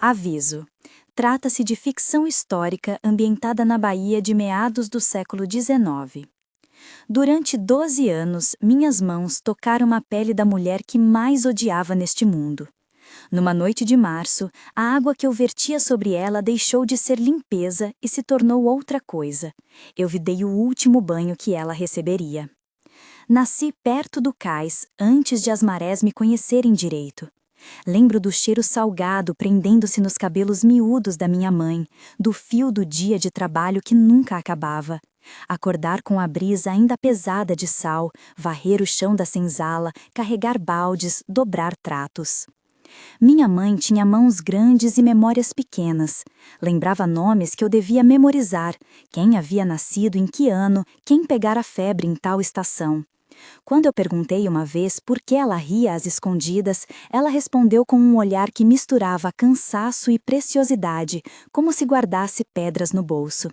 Aviso: trata-se de ficção histórica ambientada na Bahia de meados do século XIX. Durante 12 anos, minhas mãos tocaram a pele da mulher que mais odiava neste mundo. Numa noite de março, a água que eu vertia sobre ela deixou de ser limpeza e se tornou outra coisa. Eu vi dei o último banho que ela receberia. Nasci perto do cais, antes de as marés me conhecerem direito. Lembro do cheiro salgado prendendo-se nos cabelos miúdos da minha mãe, do fio do dia de trabalho que nunca acabava. Acordar com a brisa ainda pesada de sal, varrer o chão da senzala, carregar baldes, dobrar tratos. Minha mãe tinha mãos grandes e memórias pequenas. Lembrava nomes que eu devia memorizar, quem havia nascido em que ano, quem pegara febre em tal estação. Quando eu perguntei uma vez por que ela ria às escondidas, ela respondeu com um olhar que misturava cansaço e preciosidade, como se guardasse pedras no bolso.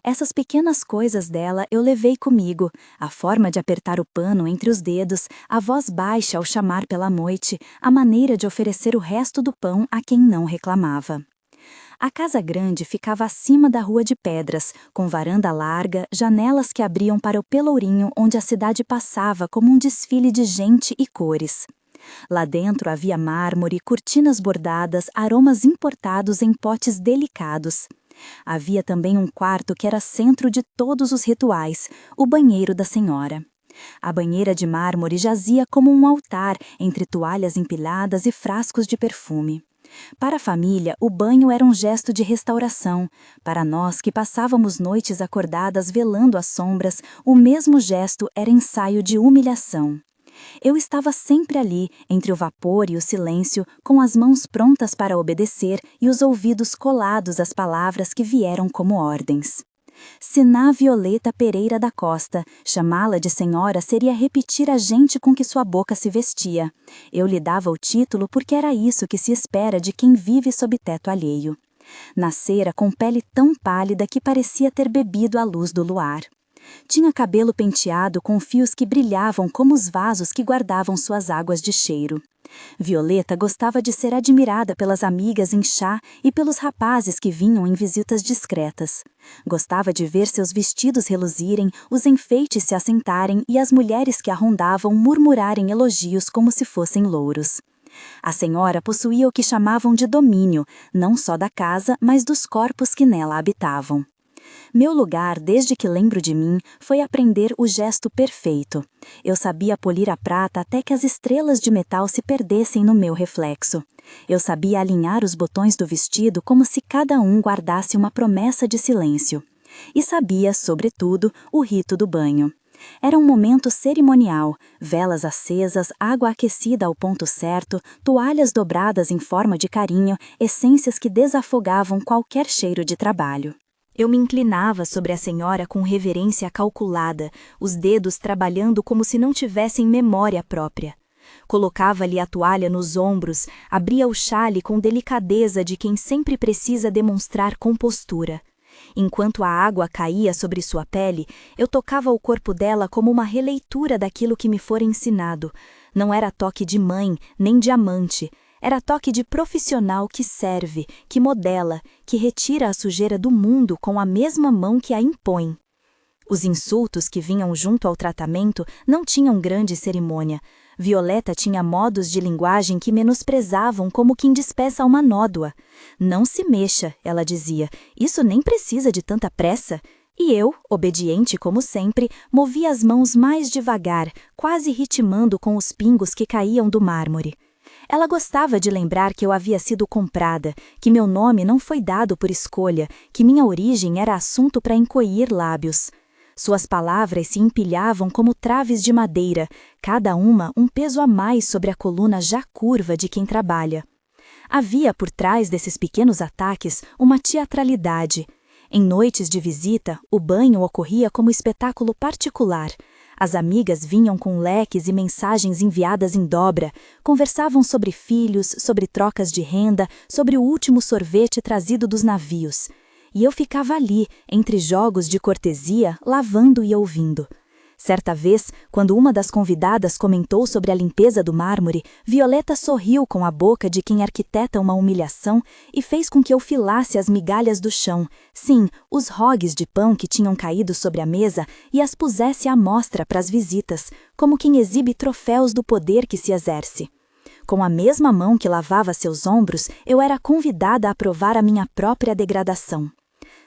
Essas pequenas coisas dela eu levei comigo, a forma de apertar o pano entre os dedos, a voz baixa ao chamar pela noite, a maneira de oferecer o resto do pão a quem não reclamava. A casa grande ficava acima da Rua de Pedras, com varanda larga, janelas que abriam para o pelourinho onde a cidade passava como um desfile de gente e cores. Lá dentro havia mármore, cortinas bordadas, aromas importados em potes delicados. Havia também um quarto que era centro de todos os rituais, o banheiro da senhora. A banheira de mármore jazia como um altar entre toalhas empilhadas e frascos de perfume. Para a família, o banho era um gesto de restauração. Para nós que passávamos noites acordadas velando as sombras, o mesmo gesto era ensaio de humilhação. Eu estava sempre ali, entre o vapor e o silêncio, com as mãos prontas para obedecer e os ouvidos colados às palavras que vieram como ordens. Siná Violeta Pereira da Costa, chamá-la de senhora seria repetir a gente com que sua boca se vestia. Eu lhe dava o título porque era isso que se espera de quem vive sob teto alheio. Nascera com pele tão pálida que parecia ter bebido a luz do luar. Tinha cabelo penteado com fios que brilhavam como os vasos que guardavam suas águas de cheiro. Violeta gostava de ser admirada pelas amigas em chá e pelos rapazes que vinham em visitas discretas. Gostava de ver seus vestidos reluzirem, os enfeites se assentarem e as mulheres que a rondavam murmurarem elogios como se fossem louros. A senhora possuía o que chamavam de domínio, não só da casa, mas dos corpos que nela habitavam. Meu lugar, desde que lembro de mim, foi aprender o gesto perfeito. Eu sabia polir a prata até que as estrelas de metal se perdessem no meu reflexo. Eu sabia alinhar os botões do vestido como se cada um guardasse uma promessa de silêncio. E sabia, sobretudo, o rito do banho. Era um momento cerimonial, velas acesas, água aquecida ao ponto certo, toalhas dobradas em forma de carinho, essências que desafogavam qualquer cheiro de trabalho. Eu me inclinava sobre a senhora com reverência calculada, os dedos trabalhando como se não tivessem memória própria. Colocava-lhe a toalha nos ombros, abria o xale com delicadeza de quem sempre precisa demonstrar compostura. Enquanto a água caía sobre sua pele, eu tocava o corpo dela como uma releitura daquilo que me fora ensinado. Não era toque de mãe, nem de amante. Era toque de profissional que serve, que modela, que retira a sujeira do mundo com a mesma mão que a impõe. Os insultos que vinham junto ao tratamento não tinham grande cerimônia. Violeta tinha modos de linguagem que menosprezavam como quem despeça uma nódoa. Não se mexa, ela dizia, isso nem precisa de tanta pressa. E eu, obediente como sempre, movia as mãos mais devagar, quase ritmando com os pingos que caíam do mármore. Ela gostava de lembrar que eu havia sido comprada, que meu nome não foi dado por escolha, que minha origem era assunto para encolher lábios. Suas palavras se empilhavam como traves de madeira, cada uma um peso a mais sobre a coluna já curva de quem trabalha. Havia por trás desses pequenos ataques uma teatralidade. Em noites de visita, o banho ocorria como espetáculo particular. As amigas vinham com leques e mensagens enviadas em dobra, conversavam sobre filhos, sobre trocas de renda, sobre o último sorvete trazido dos navios. E eu ficava ali, entre jogos de cortesia, lavando e ouvindo. Certa vez, quando uma das convidadas comentou sobre a limpeza do mármore, Violeta sorriu com a boca de quem arquiteta uma humilhação e fez com que eu filasse as migalhas do chão, sim, os rogues de pão que tinham caído sobre a mesa, e as pusesse à mostra para as visitas, como quem exibe troféus do poder que se exerce. Com a mesma mão que lavava seus ombros, eu era convidada a provar a minha própria degradação.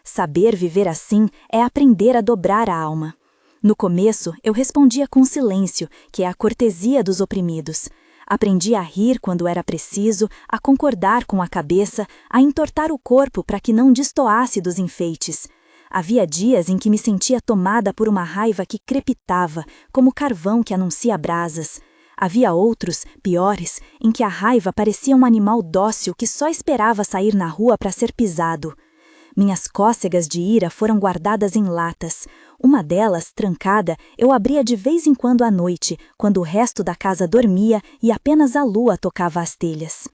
Saber viver assim é aprender a dobrar a alma. No começo, eu respondia com silêncio, que é a cortesia dos oprimidos. Aprendi a rir quando era preciso, a concordar com a cabeça, a entortar o corpo para que não destoasse dos enfeites. Havia dias em que me sentia tomada por uma raiva que crepitava, como carvão que anuncia brasas. Havia outros, piores, em que a raiva parecia um animal dócil que só esperava sair na rua para ser pisado. Minhas cócegas de ira foram guardadas em latas. Uma delas, trancada, eu abria de vez em quando à noite, quando o resto da casa dormia e apenas a lua tocava as telhas.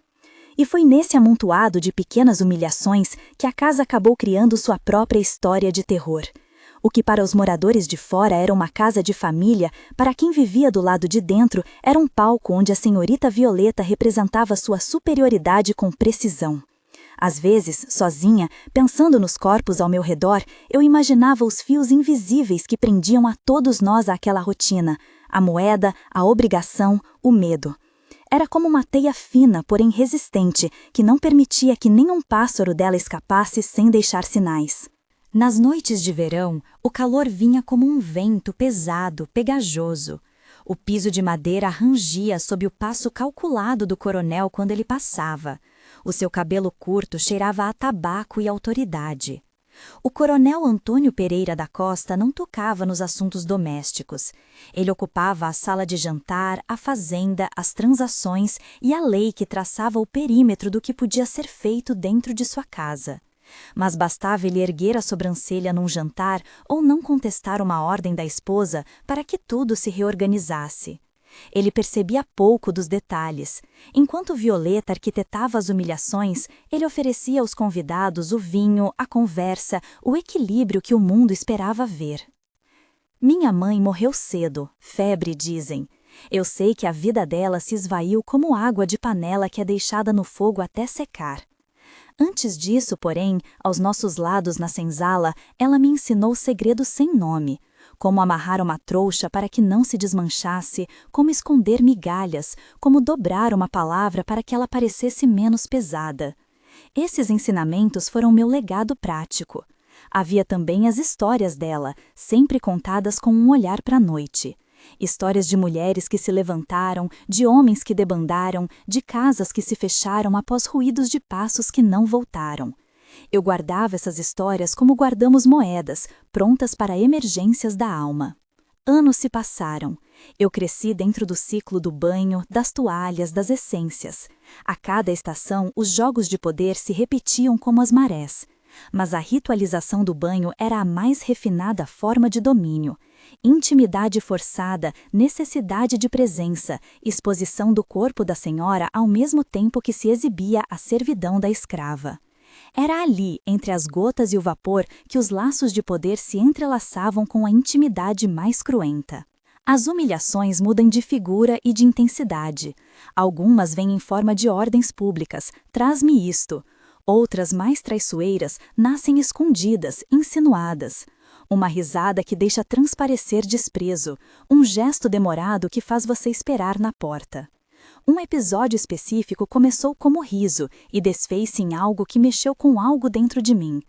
E foi nesse amontoado de pequenas humilhações que a casa acabou criando sua própria história de terror. O que para os moradores de fora era uma casa de família, para quem vivia do lado de dentro, era um palco onde a senhorita Violeta representava sua superioridade com precisão. Às vezes, sozinha, pensando nos corpos ao meu redor, eu imaginava os fios invisíveis que prendiam a todos nós àquela rotina, a moeda, a obrigação, o medo. Era como uma teia fina, porém resistente, que não permitia que nenhum pássaro dela escapasse sem deixar sinais. Nas noites de verão, o calor vinha como um vento pesado, pegajoso. O piso de madeira rangia sob o passo calculado do coronel quando ele passava. O seu cabelo curto cheirava a tabaco e autoridade. O coronel Antônio Pereira da Costa não tocava nos assuntos domésticos. Ele ocupava a sala de jantar, a fazenda, as transações e a lei que traçava o perímetro do que podia ser feito dentro de sua casa. Mas bastava ele erguer a sobrancelha num jantar ou não contestar uma ordem da esposa para que tudo se reorganizasse. Ele percebia pouco dos detalhes. Enquanto Violeta arquitetava as humilhações, ele oferecia aos convidados o vinho, a conversa, o equilíbrio que o mundo esperava ver. Minha mãe morreu cedo, febre dizem. Eu sei que a vida dela se esvaiu como água de panela que é deixada no fogo até secar. Antes disso, porém, aos nossos lados na senzala, ela me ensinou segredos sem nome. Como amarrar uma trouxa para que não se desmanchasse, como esconder migalhas, como dobrar uma palavra para que ela parecesse menos pesada. Esses ensinamentos foram meu legado prático. Havia também as histórias dela, sempre contadas com um olhar para a noite. Histórias de mulheres que se levantaram, de homens que debandaram, de casas que se fecharam após ruídos de passos que não voltaram. Eu guardava essas histórias como guardamos moedas, prontas para emergências da alma. Anos se passaram. Eu cresci dentro do ciclo do banho, das toalhas, das essências. A cada estação, os jogos de poder se repetiam como as marés. Mas a ritualização do banho era a mais refinada forma de domínio. Intimidade forçada, necessidade de presença, exposição do corpo da senhora ao mesmo tempo que se exibia a servidão da escrava. Era ali, entre as gotas e o vapor, que os laços de poder se entrelaçavam com a intimidade mais cruenta. As humilhações mudam de figura e de intensidade. Algumas vêm em forma de ordens públicas, traz-me isto. Outras, mais traiçoeiras, nascem escondidas, insinuadas. Uma risada que deixa transparecer desprezo, um gesto demorado que faz você esperar na porta. Um episódio específico começou como riso e desfez-se em algo que mexeu com algo dentro de mim.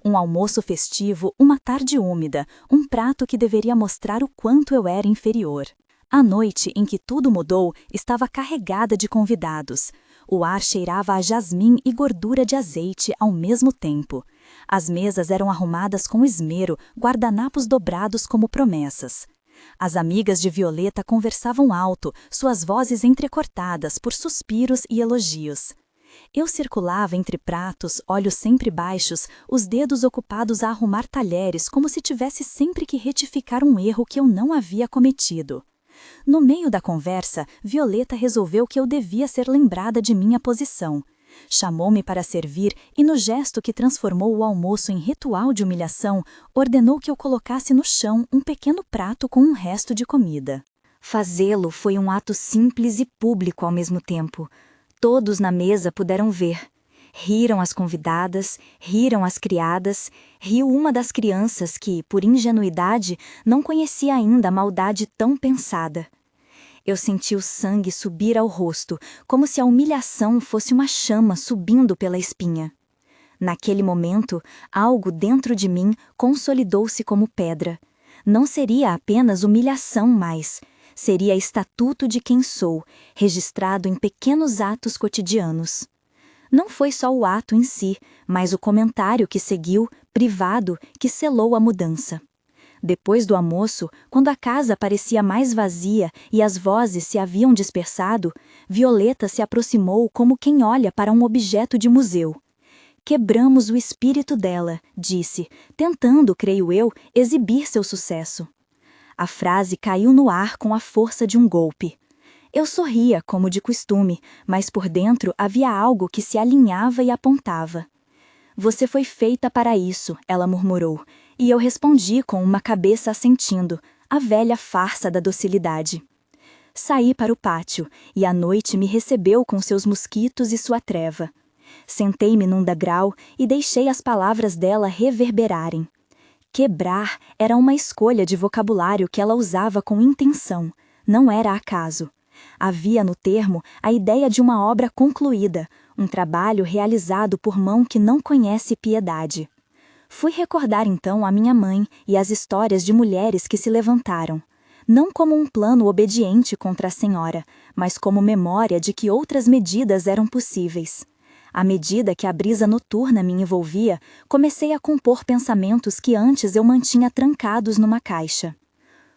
Um almoço festivo, uma tarde úmida, um prato que deveria mostrar o quanto eu era inferior. A noite em que tudo mudou estava carregada de convidados. O ar cheirava a jasmim e gordura de azeite ao mesmo tempo. As mesas eram arrumadas com esmero, guardanapos dobrados como promessas. As amigas de Violeta conversavam alto, suas vozes entrecortadas por suspiros e elogios. Eu circulava entre pratos, olhos sempre baixos, os dedos ocupados a arrumar talheres como se tivesse sempre que retificar um erro que eu não havia cometido. No meio da conversa, Violeta resolveu que eu devia ser lembrada de minha posição. Chamou-me para servir e, no gesto que transformou o almoço em ritual de humilhação, ordenou que eu colocasse no chão um pequeno prato com um resto de comida. Fazê-lo foi um ato simples e público ao mesmo tempo. Todos na mesa puderam ver. Riram as convidadas, riram as criadas, riu uma das crianças que, por ingenuidade, não conhecia ainda a maldade tão pensada. Eu senti o sangue subir ao rosto, como se a humilhação fosse uma chama subindo pela espinha. Naquele momento, algo dentro de mim consolidou-se como pedra. Não seria apenas humilhação mais, seria estatuto de quem sou, registrado em pequenos atos cotidianos. Não foi só o ato em si, mas o comentário que seguiu, privado, que selou a mudança. Depois do almoço, quando a casa parecia mais vazia e as vozes se haviam dispersado, Violeta se aproximou como quem olha para um objeto de museu. Quebramos o espírito dela, disse, tentando, creio eu, exibir seu sucesso. A frase caiu no ar com a força de um golpe. Eu sorria, como de costume, mas por dentro havia algo que se alinhava e apontava. Você foi feita para isso, ela murmurou, e eu respondi com uma cabeça assentindo, a velha farsa da docilidade. Saí para o pátio, e a noite me recebeu com seus mosquitos e sua treva. Sentei-me num degrau e deixei as palavras dela reverberarem. Quebrar era uma escolha de vocabulário que ela usava com intenção, não era acaso. Havia no termo a ideia de uma obra concluída, um trabalho realizado por mão que não conhece piedade. Fui recordar então a minha mãe e as histórias de mulheres que se levantaram, não como um plano obediente contra a senhora, mas como memória de que outras medidas eram possíveis. À medida que a brisa noturna me envolvia, comecei a compor pensamentos que antes eu mantinha trancados numa caixa.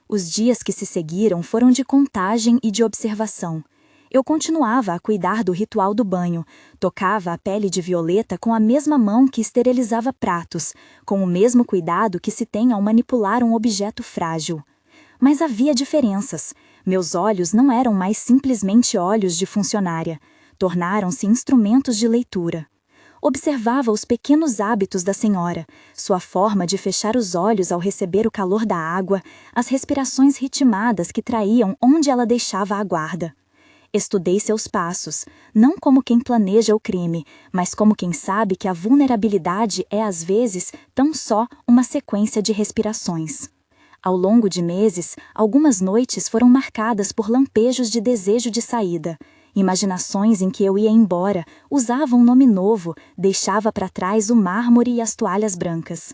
Os dias que se seguiram foram de contagem e de observação. Eu continuava a cuidar do ritual do banho, tocava a pele de Violeta com a mesma mão que esterilizava pratos, com o mesmo cuidado que se tem ao manipular um objeto frágil. Mas havia diferenças. Meus olhos não eram mais simplesmente olhos de funcionária. Tornaram-se instrumentos de leitura. Observava os pequenos hábitos da senhora, sua forma de fechar os olhos ao receber o calor da água, as respirações ritmadas que traíam onde ela deixava a guarda. Estudei seus passos, não como quem planeja o crime, mas como quem sabe que a vulnerabilidade é às vezes tão só uma sequência de respirações. Ao longo de meses, algumas noites foram marcadas por lampejos de desejo de saída, imaginações em que eu ia embora, usava um nome novo, deixava para trás o mármore e as toalhas brancas.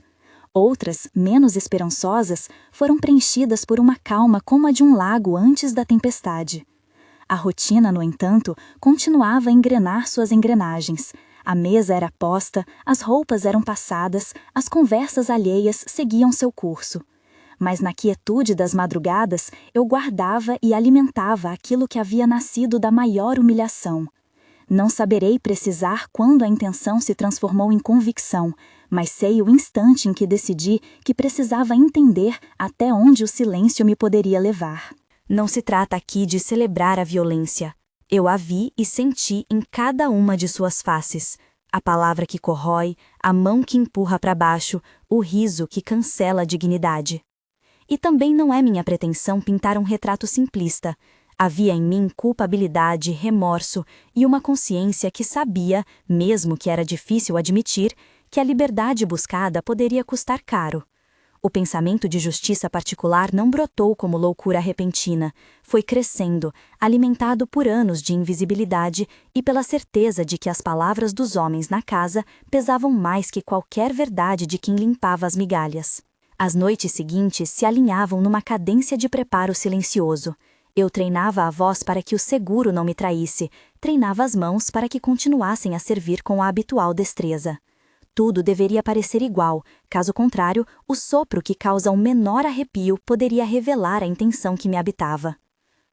Outras, menos esperançosas, foram preenchidas por uma calma como a de um lago antes da tempestade. A rotina, no entanto, continuava a engrenar suas engrenagens. A mesa era posta, as roupas eram passadas, as conversas alheias seguiam seu curso. Mas na quietude das madrugadas, eu guardava e alimentava aquilo que havia nascido da maior humilhação. Não saberei precisar quando a intenção se transformou em convicção, mas sei o instante em que decidi que precisava entender até onde o silêncio me poderia levar. Não se trata aqui de celebrar a violência. Eu a vi e senti em cada uma de suas faces. A palavra que corrói, a mão que empurra para baixo, o riso que cancela a dignidade. E também não é minha pretensão pintar um retrato simplista. Havia em mim culpabilidade, remorso e uma consciência que sabia, mesmo que era difícil admitir, que a liberdade buscada poderia custar caro. O pensamento de justiça particular não brotou como loucura repentina, foi crescendo, alimentado por anos de invisibilidade e pela certeza de que as palavras dos homens na casa pesavam mais que qualquer verdade de quem limpava as migalhas. As noites seguintes se alinhavam numa cadência de preparo silencioso. Eu treinava a voz para que o seguro não me traísse, treinava as mãos para que continuassem a servir com a habitual destreza. Tudo deveria parecer igual, caso contrário, o sopro que causa o menor arrepio poderia revelar a intenção que me habitava.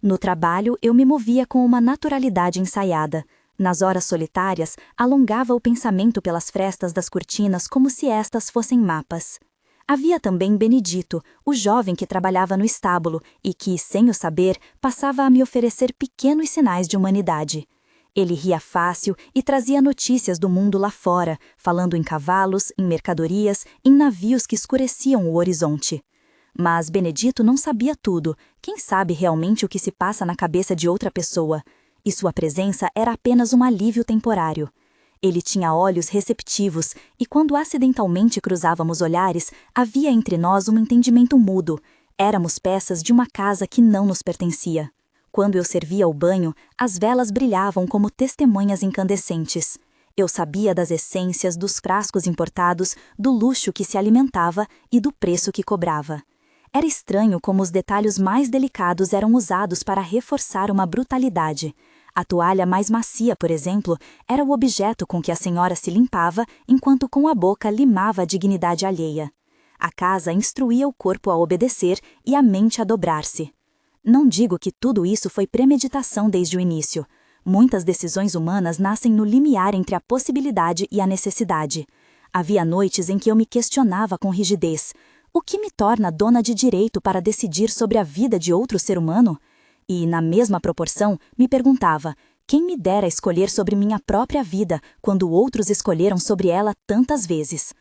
No trabalho, eu me movia com uma naturalidade ensaiada. Nas horas solitárias, alongava o pensamento pelas frestas das cortinas como se estas fossem mapas. Havia também Benedito, o jovem que trabalhava no estábulo e que, sem o saber, passava a me oferecer pequenos sinais de humanidade. Ele ria fácil e trazia notícias do mundo lá fora, falando em cavalos, em mercadorias, em navios que escureciam o horizonte. Mas Benedito não sabia tudo. Quem sabe realmente o que se passa na cabeça de outra pessoa? E sua presença era apenas um alívio temporário. Ele tinha olhos receptivos, e quando acidentalmente cruzávamos olhares, havia entre nós um entendimento mudo. Éramos peças de uma casa que não nos pertencia. Quando eu servia o banho, as velas brilhavam como testemunhas incandescentes. Eu sabia das essências dos frascos importados, do luxo que se alimentava e do preço que cobrava. Era estranho como os detalhes mais delicados eram usados para reforçar uma brutalidade. A toalha mais macia, por exemplo, era o objeto com que a senhora se limpava, enquanto com a boca limava a dignidade alheia. A casa instruía o corpo a obedecer e a mente a dobrar-se. Não digo que tudo isso foi premeditação desde o início. Muitas decisões humanas nascem no limiar entre a possibilidade e a necessidade. Havia noites em que eu me questionava com rigidez. O que me torna dona de direito para decidir sobre a vida de outro ser humano? E, na mesma proporção, me perguntava, quem me dera escolher sobre minha própria vida quando outros escolheram sobre ela tantas vezes?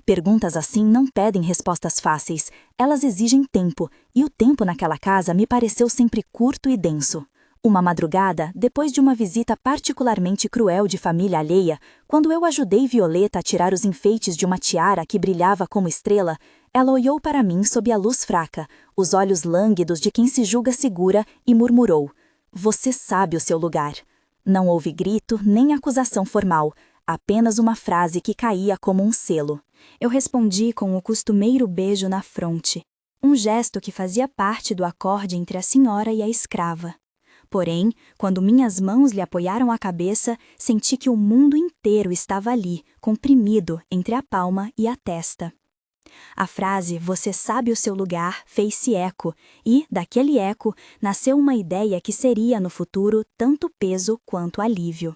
Perguntas assim não pedem respostas fáceis, elas exigem tempo, e o tempo naquela casa me pareceu sempre curto e denso. Uma madrugada, depois de uma visita particularmente cruel de família alheia, quando eu ajudei Violeta a tirar os enfeites de uma tiara que brilhava como estrela, ela olhou para mim sob a luz fraca, os olhos lânguidos de quem se julga segura, e murmurou: "Você sabe o seu lugar." Não houve grito nem acusação formal, apenas uma frase que caía como um selo. Eu respondi com o costumeiro beijo na fronte, um gesto que fazia parte do acorde entre a senhora e a escrava. Porém, quando minhas mãos lhe apoiaram a cabeça, senti que o mundo inteiro estava ali, comprimido entre a palma e a testa. A frase "você sabe o seu lugar" fez-se eco, e, daquele eco, nasceu uma ideia que seria, no futuro, tanto peso quanto alívio.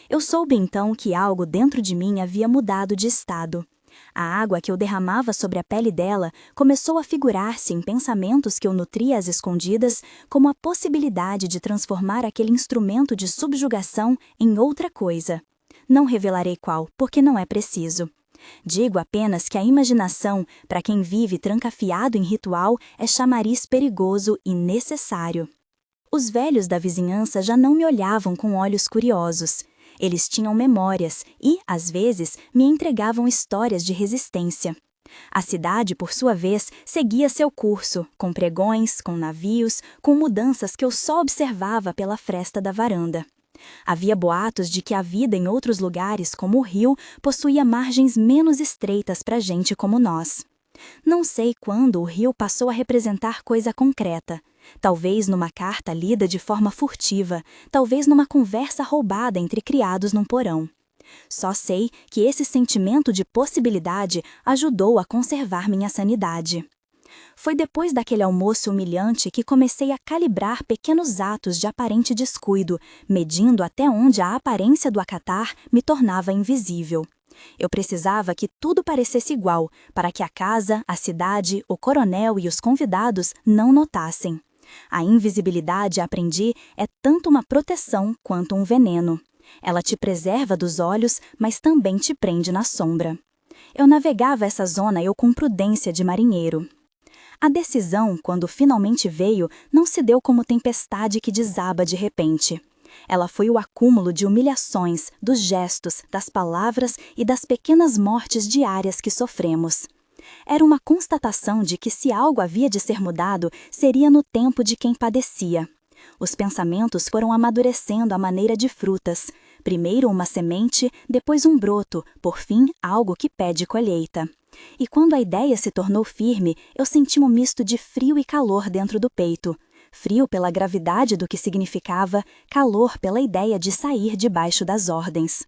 Eu soube então que algo dentro de mim havia mudado de estado. A água que eu derramava sobre a pele dela começou a figurar-se em pensamentos que eu nutria às escondidas como a possibilidade de transformar aquele instrumento de subjugação em outra coisa. Não revelarei qual, porque não é preciso. Digo apenas que a imaginação, para quem vive trancafiado em ritual, é chamariz perigoso e necessário. Os velhos da vizinhança já não me olhavam com olhos curiosos. Eles tinham memórias e, às vezes, me entregavam histórias de resistência. A cidade, por sua vez, seguia seu curso, com pregões, com navios, com mudanças que eu só observava pela fresta da varanda. Havia boatos de que a vida em outros lugares, como o rio, possuía margens menos estreitas para gente como nós. Não sei quando o rio passou a representar coisa concreta. Talvez numa carta lida de forma furtiva, talvez numa conversa roubada entre criados num porão. Só sei que esse sentimento de possibilidade ajudou a conservar minha sanidade. Foi depois daquele almoço humilhante que comecei a calibrar pequenos atos de aparente descuido, medindo até onde a aparência do acatar me tornava invisível. Eu precisava que tudo parecesse igual, para que a casa, a cidade, o coronel e os convidados não notassem. A invisibilidade, aprendi, é tanto uma proteção quanto um veneno. Ela te preserva dos olhos, mas também te prende na sombra. Eu navegava essa zona com prudência de marinheiro. A decisão, quando finalmente veio, não se deu como tempestade que desaba de repente. Ela foi o acúmulo de humilhações, dos gestos, das palavras e das pequenas mortes diárias que sofremos. Era uma constatação de que se algo havia de ser mudado, seria no tempo de quem padecia. Os pensamentos foram amadurecendo à maneira de frutas. Primeiro uma semente, depois um broto, por fim algo que pede colheita. E quando a ideia se tornou firme, eu senti um misto de frio e calor dentro do peito. Frio pela gravidade do que significava, calor pela ideia de sair debaixo das ordens.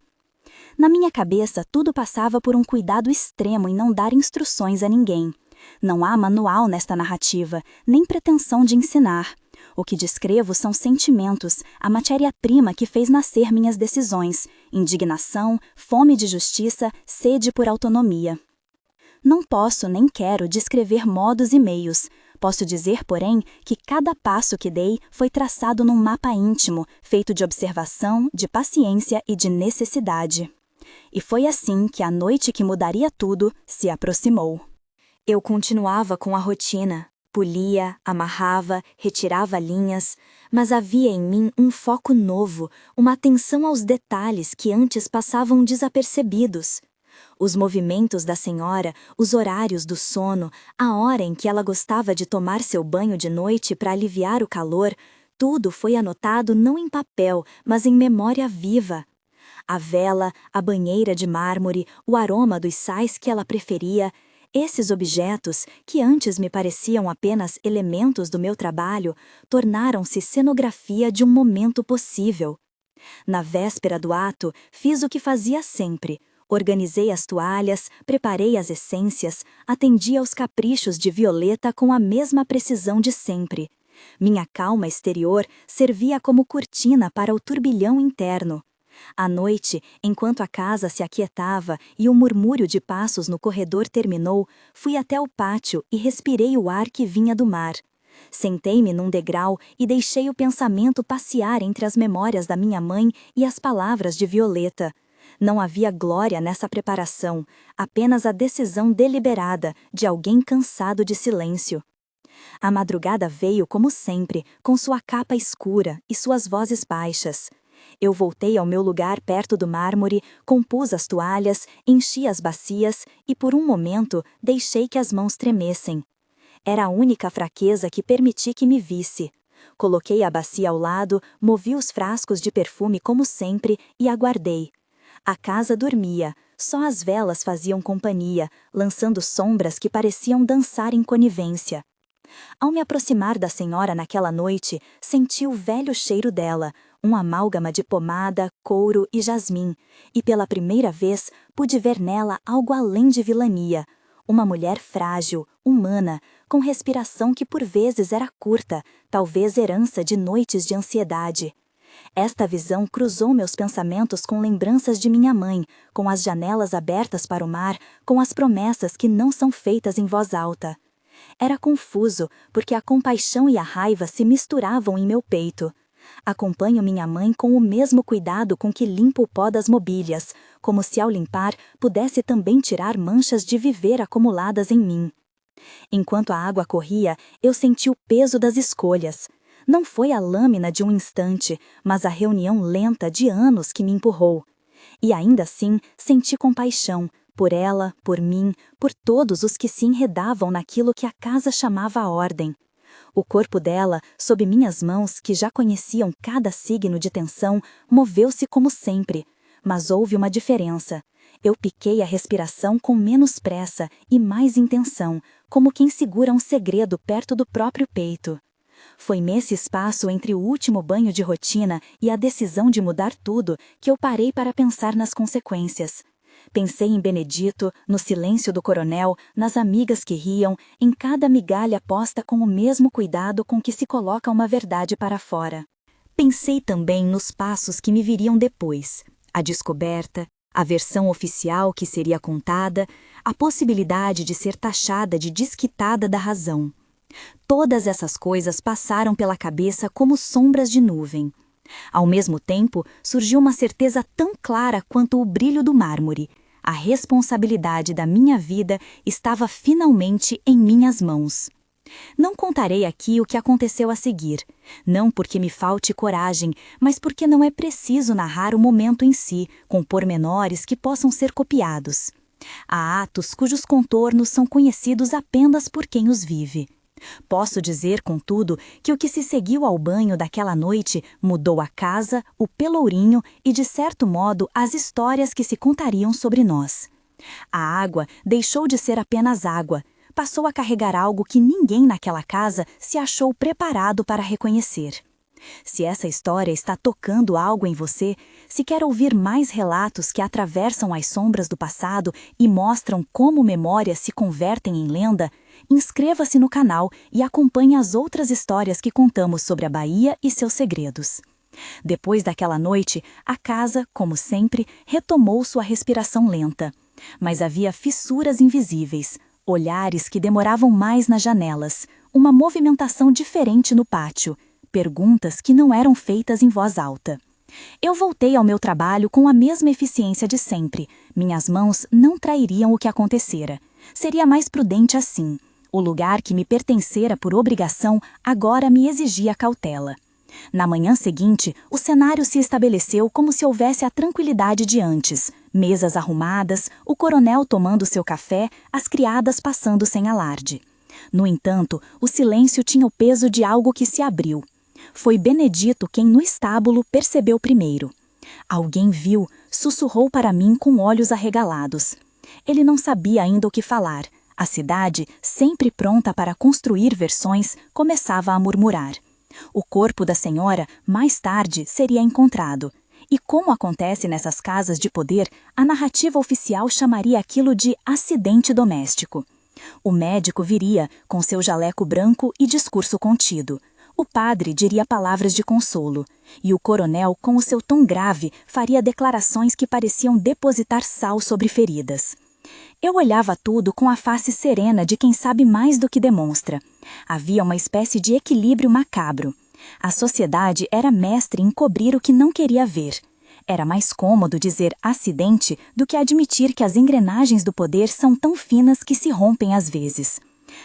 Na minha cabeça, tudo passava por um cuidado extremo em não dar instruções a ninguém. Não há manual nesta narrativa, nem pretensão de ensinar. O que descrevo são sentimentos, a matéria-prima que fez nascer minhas decisões, indignação, fome de justiça, sede por autonomia. Não posso nem quero descrever modos e meios. Posso dizer, porém, que cada passo que dei foi traçado num mapa íntimo, feito de observação, de paciência e de necessidade. E foi assim que a noite que mudaria tudo se aproximou. Eu continuava com a rotina. Polia, amarrava, retirava linhas, mas havia em mim um foco novo, uma atenção aos detalhes que antes passavam desapercebidos. Os movimentos da senhora, os horários do sono, a hora em que ela gostava de tomar seu banho de noite para aliviar o calor, tudo foi anotado não em papel, mas em memória viva. A vela, a banheira de mármore, o aroma dos sais que ela preferia, esses objetos, que antes me pareciam apenas elementos do meu trabalho, tornaram-se cenografia de um momento possível. Na véspera do ato, fiz o que fazia sempre. Organizei as toalhas, preparei as essências, atendi aos caprichos de Violeta com a mesma precisão de sempre. Minha calma exterior servia como cortina para o turbilhão interno. À noite, enquanto a casa se aquietava e o murmúrio de passos no corredor terminou, fui até o pátio e respirei o ar que vinha do mar. Sentei-me num degrau e deixei o pensamento passear entre as memórias da minha mãe e as palavras de Violeta. Não havia glória nessa preparação, apenas a decisão deliberada de alguém cansado de silêncio. A madrugada veio como sempre, com sua capa escura e suas vozes baixas. Eu voltei ao meu lugar perto do mármore, compus as toalhas, enchi as bacias e por um momento deixei que as mãos tremessem. Era a única fraqueza que permiti que me visse. Coloquei a bacia ao lado, movi os frascos de perfume como sempre e aguardei. A casa dormia, só as velas faziam companhia, lançando sombras que pareciam dançar em conivência. Ao me aproximar da senhora naquela noite, senti o velho cheiro dela, um amálgama de pomada, couro e jasmim, e pela primeira vez pude ver nela algo além de vilania. Uma mulher frágil, humana, com respiração que por vezes era curta, talvez herança de noites de ansiedade. Esta visão cruzou meus pensamentos com lembranças de minha mãe, com as janelas abertas para o mar, com as promessas que não são feitas em voz alta. Era confuso, porque a compaixão e a raiva se misturavam em meu peito. Acompanho minha mãe com o mesmo cuidado com que limpo o pó das mobílias, como se ao limpar pudesse também tirar manchas de viver acumuladas em mim. Enquanto a água corria, eu senti o peso das escolhas. Não foi a lâmina de um instante, mas a reunião lenta de anos que me empurrou. E ainda assim senti compaixão, por ela, por mim, por todos os que se enredavam naquilo que a casa chamava a ordem. O corpo dela, sob minhas mãos, que já conheciam cada signo de tensão, moveu-se como sempre. Mas houve uma diferença. Eu piquei a respiração com menos pressa e mais intenção, como quem segura um segredo perto do próprio peito. Foi nesse espaço entre o último banho de rotina e a decisão de mudar tudo que eu parei para pensar nas consequências. Pensei em Benedito, no silêncio do coronel, nas amigas que riam, em cada migalha posta com o mesmo cuidado com que se coloca uma verdade para fora. Pensei também nos passos que me viriam depois, a descoberta, a versão oficial que seria contada, a possibilidade de ser taxada de desquitada da razão. Todas essas coisas passaram pela cabeça como sombras de nuvem. Ao mesmo tempo, surgiu uma certeza tão clara quanto o brilho do mármore. A responsabilidade da minha vida estava finalmente em minhas mãos. Não contarei aqui o que aconteceu a seguir, não porque me falte coragem, mas porque não é preciso narrar o momento em si, com pormenores que possam ser copiados. Há atos cujos contornos são conhecidos apenas por quem os vive. Posso dizer, contudo, que o que se seguiu ao banho daquela noite mudou a casa, o pelourinho e, de certo modo, as histórias que se contariam sobre nós. A água deixou de ser apenas água, passou a carregar algo que ninguém naquela casa se achou preparado para reconhecer. Se essa história está tocando algo em você, se quer ouvir mais relatos que atravessam as sombras do passado e mostram como memórias se convertem em lenda, inscreva-se no canal e acompanhe as outras histórias que contamos sobre a Bahia e seus segredos. Depois daquela noite, a casa, como sempre, retomou sua respiração lenta. Mas havia fissuras invisíveis, olhares que demoravam mais nas janelas, uma movimentação diferente no pátio, perguntas que não eram feitas em voz alta. Eu voltei ao meu trabalho com a mesma eficiência de sempre. Minhas mãos não trairiam o que acontecera. Seria mais prudente assim. O lugar que me pertencera por obrigação agora me exigia cautela. Na manhã seguinte, o cenário se estabeleceu como se houvesse a tranquilidade de antes. Mesas arrumadas, o coronel tomando seu café, as criadas passando sem alarde. No entanto, o silêncio tinha o peso de algo que se abriu. Foi Benedito quem no estábulo percebeu primeiro. Alguém viu, sussurrou para mim com olhos arregalados. Ele não sabia ainda o que falar. A cidade, sempre pronta para construir versões, começava a murmurar. O corpo da senhora, mais tarde, seria encontrado. E como acontece nessas casas de poder, a narrativa oficial chamaria aquilo de acidente doméstico. O médico viria, com seu jaleco branco e discurso contido. O padre diria palavras de consolo, e o coronel, com o seu tom grave, faria declarações que pareciam depositar sal sobre feridas. Eu olhava tudo com a face serena de quem sabe mais do que demonstra. Havia uma espécie de equilíbrio macabro. A sociedade era mestre em cobrir o que não queria ver. Era mais cômodo dizer acidente do que admitir que as engrenagens do poder são tão finas que se rompem às vezes.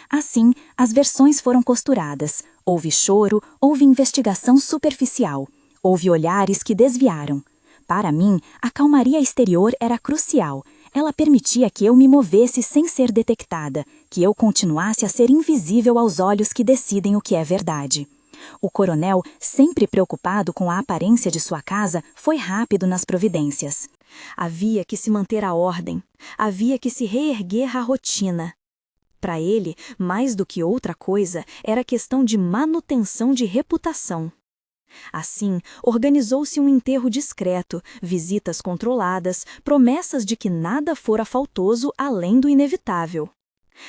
Assim, as versões foram costuradas. Houve choro, houve investigação superficial. Houve olhares que desviaram. Para mim, a calmaria exterior era crucial. Ela permitia que eu me movesse sem ser detectada, que eu continuasse a ser invisível aos olhos que decidem o que é verdade. O coronel, sempre preocupado com a aparência de sua casa, foi rápido nas providências. Havia que se manter a ordem, havia que se reerguer a rotina. Para ele, mais do que outra coisa, era questão de manutenção de reputação. Assim, organizou-se um enterro discreto, visitas controladas, promessas de que nada fora faltoso além do inevitável.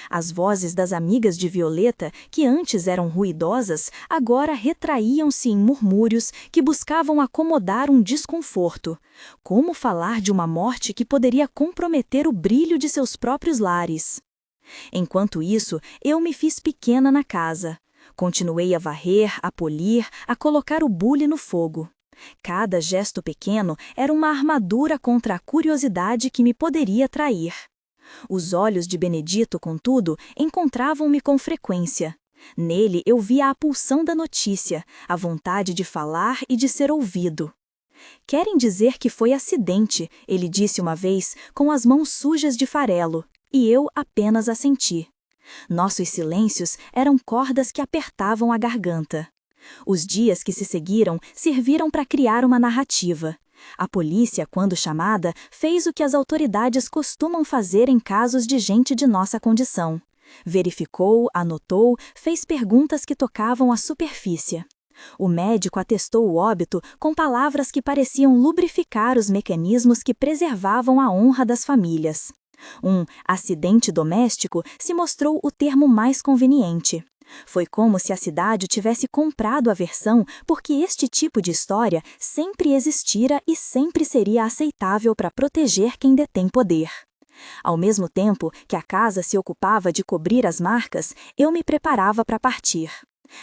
As vozes das amigas de Violeta, que antes eram ruidosas, agora retraíam-se em murmúrios que buscavam acomodar um desconforto. Como falar de uma morte que poderia comprometer o brilho de seus próprios lares? Enquanto isso, eu me fiz pequena na casa. Continuei a varrer, a polir, a colocar o bule no fogo. Cada gesto pequeno era uma armadura contra a curiosidade que me poderia trair. Os olhos de Benedito, contudo, encontravam-me com frequência. Nele eu via a pulsão da notícia, a vontade de falar e de ser ouvido. Querem dizer que foi acidente, ele disse uma vez, com as mãos sujas de farelo, e eu apenas assenti. Nossos silêncios eram cordas que apertavam a garganta. Os dias que se seguiram serviram para criar uma narrativa. A polícia, quando chamada, fez o que as autoridades costumam fazer em casos de gente de nossa condição. Verificou, anotou, fez perguntas que tocavam a superfície. O médico atestou o óbito com palavras que pareciam lubrificar os mecanismos que preservavam a honra das famílias. Um acidente doméstico se mostrou o termo mais conveniente. Foi como se a cidade tivesse comprado a versão porque este tipo de história sempre existira e sempre seria aceitável para proteger quem detém poder. Ao mesmo tempo que a casa se ocupava de cobrir as marcas, eu me preparava para partir.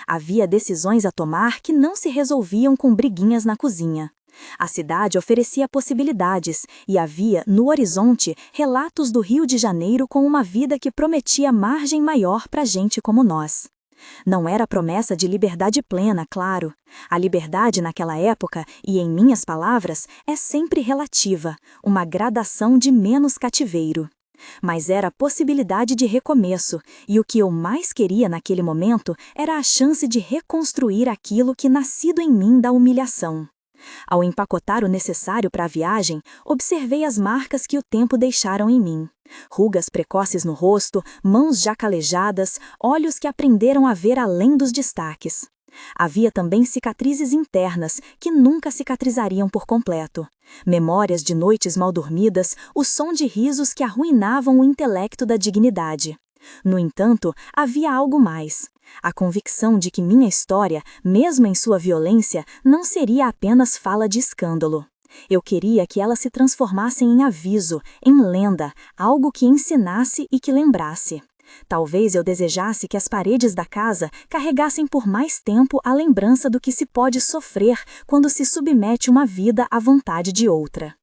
Havia decisões a tomar que não se resolviam com briguinhas na cozinha. A cidade oferecia possibilidades e havia, no horizonte, relatos do Rio de Janeiro com uma vida que prometia margem maior para gente como nós. Não era promessa de liberdade plena, claro. A liberdade naquela época, e em minhas palavras, é sempre relativa, uma gradação de menos cativeiro. Mas era a possibilidade de recomeço, e o que eu mais queria naquele momento era a chance de reconstruir aquilo que nascido em mim da humilhação. Ao empacotar o necessário para a viagem, observei as marcas que o tempo deixaram em mim. Rugas precoces no rosto, mãos já calejadas, olhos que aprenderam a ver além dos destaques. Havia também cicatrizes internas que nunca cicatrizariam por completo. Memórias de noites mal dormidas, o som de risos que arruinavam o intelecto da dignidade. No entanto, havia algo mais. A convicção de que minha história, mesmo em sua violência, não seria apenas fala de escândalo. Eu queria que ela se transformasse em aviso, em lenda, algo que ensinasse e que lembrasse. Talvez eu desejasse que as paredes da casa carregassem por mais tempo a lembrança do que se pode sofrer quando se submete uma vida à vontade de outra.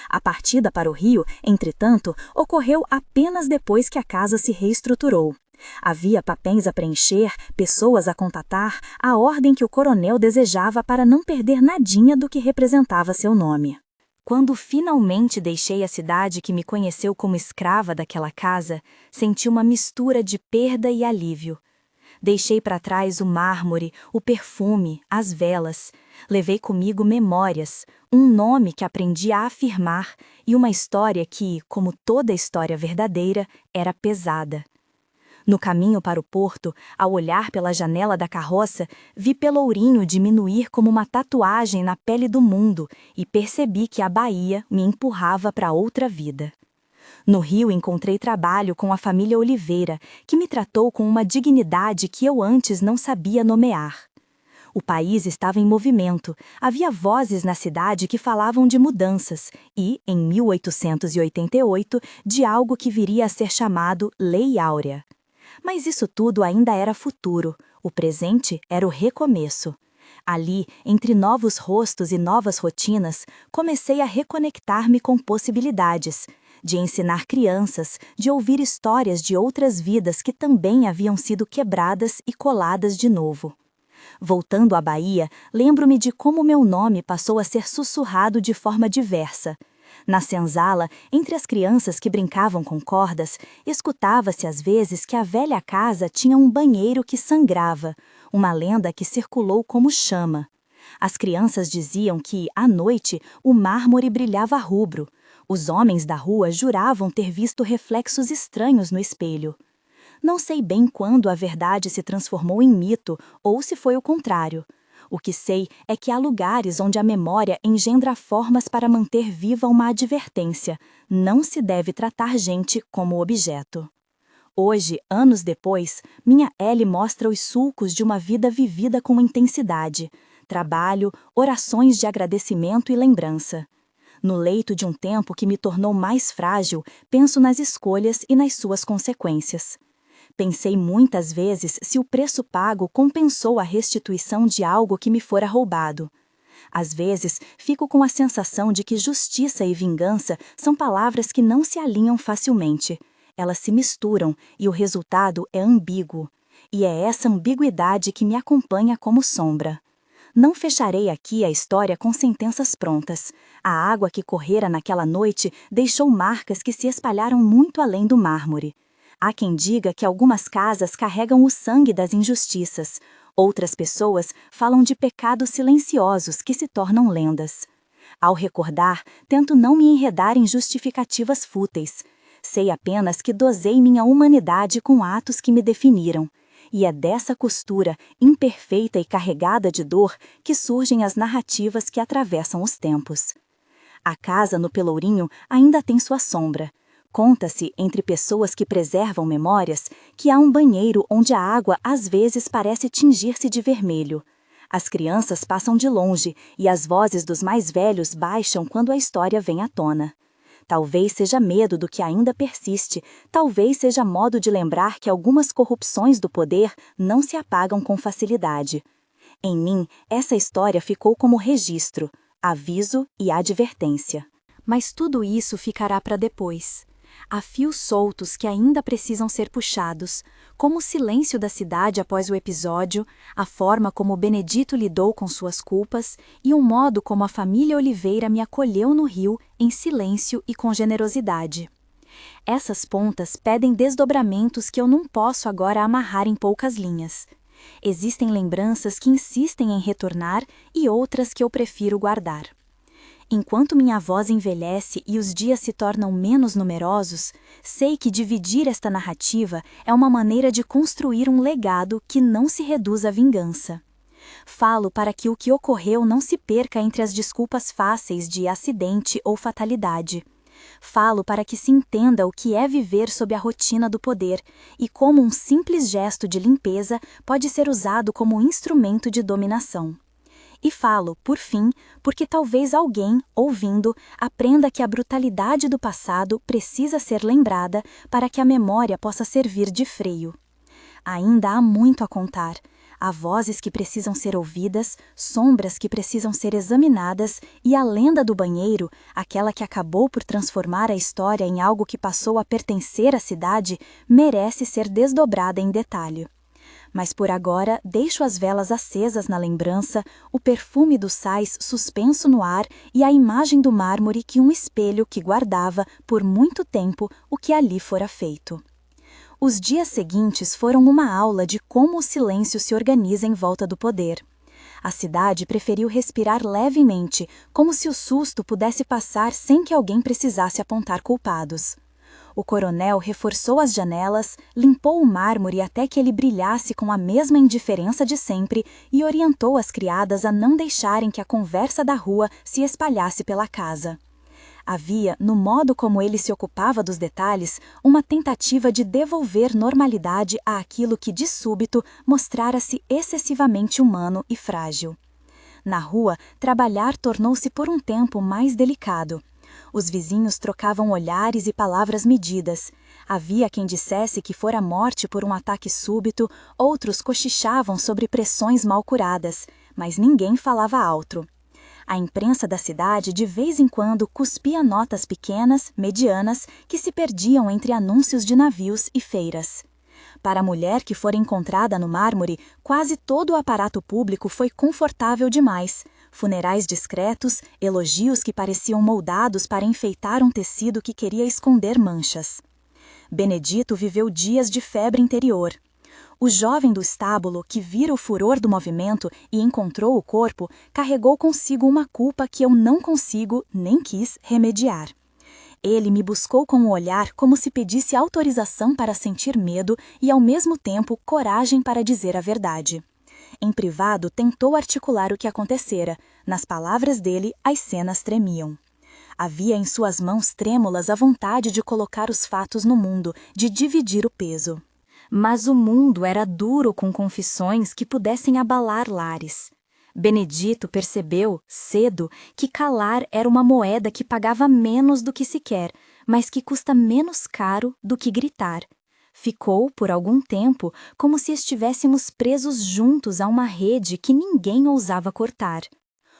A partida para o Rio, entretanto, ocorreu apenas depois que a casa se reestruturou. Havia papéis a preencher, pessoas a contatar, a ordem que o coronel desejava para não perder nadinha do que representava seu nome. Quando finalmente deixei a cidade que me conheceu como escrava daquela casa, senti uma mistura de perda e alívio. Deixei para trás o mármore, o perfume, as velas. Levei comigo memórias, um nome que aprendi a afirmar e uma história que, como toda história verdadeira, era pesada. No caminho para o porto, ao olhar pela janela da carroça, vi Pelourinho diminuir como uma tatuagem na pele do mundo e percebi que a Bahia me empurrava para outra vida. No Rio encontrei trabalho com a família Oliveira, que me tratou com uma dignidade que eu antes não sabia nomear. O país estava em movimento, havia vozes na cidade que falavam de mudanças e, em 1888, de algo que viria a ser chamado Lei Áurea. Mas isso tudo ainda era futuro, o presente era o recomeço. Ali, entre novos rostos e novas rotinas, comecei a reconectar-me com possibilidades, de ensinar crianças, de ouvir histórias de outras vidas que também haviam sido quebradas e coladas de novo. Voltando à Bahia, lembro-me de como meu nome passou a ser sussurrado de forma diversa. Na senzala, entre as crianças que brincavam com cordas, escutava-se às vezes que a velha casa tinha um banheiro que sangrava, uma lenda que circulou como chama. As crianças diziam que, à noite, o mármore brilhava rubro. Os homens da rua juravam ter visto reflexos estranhos no espelho. Não sei bem quando a verdade se transformou em mito ou se foi o contrário. O que sei é que há lugares onde a memória engendra formas para manter viva uma advertência. Não se deve tratar gente como objeto. Hoje, anos depois, minha Ellie mostra os sulcos de uma vida vivida com intensidade. Trabalho, orações de agradecimento e lembrança. No leito de um tempo que me tornou mais frágil, penso nas escolhas e nas suas consequências. Pensei muitas vezes se o preço pago compensou a restituição de algo que me fora roubado. Às vezes, fico com a sensação de que justiça e vingança são palavras que não se alinham facilmente. Elas se misturam e o resultado é ambíguo. E é essa ambiguidade que me acompanha como sombra. Não fecharei aqui a história com sentenças prontas. A água que correra naquela noite deixou marcas que se espalharam muito além do mármore. Há quem diga que algumas casas carregam o sangue das injustiças. Outras pessoas falam de pecados silenciosos que se tornam lendas. Ao recordar, tento não me enredar em justificativas fúteis. Sei apenas que dosei minha humanidade com atos que me definiram. E é dessa costura, imperfeita e carregada de dor, que surgem as narrativas que atravessam os tempos. A casa no Pelourinho ainda tem sua sombra. Conta-se, entre pessoas que preservam memórias, que há um banheiro onde a água às vezes parece tingir-se de vermelho. As crianças passam de longe e as vozes dos mais velhos baixam quando a história vem à tona. Talvez seja medo do que ainda persiste, talvez seja modo de lembrar que algumas corrupções do poder não se apagam com facilidade. Em mim, essa história ficou como registro, aviso e advertência. Mas tudo isso ficará para depois. Há fios soltos que ainda precisam ser puxados, como o silêncio da cidade após o episódio, a forma como Benedito lidou com suas culpas e o modo como a família Oliveira me acolheu no Rio em silêncio e com generosidade. Essas pontas pedem desdobramentos que eu não posso agora amarrar em poucas linhas. Existem lembranças que insistem em retornar e outras que eu prefiro guardar. Enquanto minha voz envelhece e os dias se tornam menos numerosos, sei que dividir esta narrativa é uma maneira de construir um legado que não se reduz à vingança. Falo para que o que ocorreu não se perca entre as desculpas fáceis de acidente ou fatalidade. Falo para que se entenda o que é viver sob a rotina do poder e como um simples gesto de limpeza pode ser usado como instrumento de dominação. E falo, por fim, porque talvez alguém, ouvindo, aprenda que a brutalidade do passado precisa ser lembrada para que a memória possa servir de freio. Ainda há muito a contar. Há vozes que precisam ser ouvidas, sombras que precisam ser examinadas e a lenda do banheiro, aquela que acabou por transformar a história em algo que passou a pertencer à cidade, merece ser desdobrada em detalhe. Mas por agora deixo as velas acesas na lembrança, o perfume dos sais suspenso no ar e a imagem do mármore que um espelho que guardava, por muito tempo, o que ali fora feito. Os dias seguintes foram uma aula de como o silêncio se organiza em volta do poder. A cidade preferiu respirar levemente, como se o susto pudesse passar sem que alguém precisasse apontar culpados. O coronel reforçou as janelas, limpou o mármore até que ele brilhasse com a mesma indiferença de sempre e orientou as criadas a não deixarem que a conversa da rua se espalhasse pela casa. Havia, no modo como ele se ocupava dos detalhes, uma tentativa de devolver normalidade àquilo que, de súbito, mostrara-se excessivamente humano e frágil. Na rua, trabalhar tornou-se por um tempo mais delicado. Os vizinhos trocavam olhares e palavras medidas. Havia quem dissesse que fora morte por um ataque súbito, outros cochichavam sobre pressões mal curadas, mas ninguém falava alto. A imprensa da cidade de vez em quando cuspia notas pequenas, medianas, que se perdiam entre anúncios de navios e feiras. Para a mulher que fora encontrada no mármore, quase todo o aparato público foi confortável demais. Funerais discretos, elogios que pareciam moldados para enfeitar um tecido que queria esconder manchas. Benedito viveu dias de febre interior. O jovem do estábulo, que vira o furor do movimento e encontrou o corpo, carregou consigo uma culpa que eu não consigo, nem quis, remediar. Ele me buscou com o olhar como se pedisse autorização para sentir medo e, ao mesmo tempo, coragem para dizer a verdade. Em privado, tentou articular o que acontecera. Nas palavras dele, as cenas tremiam. Havia em suas mãos trêmulas a vontade de colocar os fatos no mundo, de dividir o peso. Mas o mundo era duro com confissões que pudessem abalar lares. Benedito percebeu, cedo, que calar era uma moeda que pagava menos do que se quer, mas que custa menos caro do que gritar. Ficou, por algum tempo, como se estivéssemos presos juntos a uma rede que ninguém ousava cortar.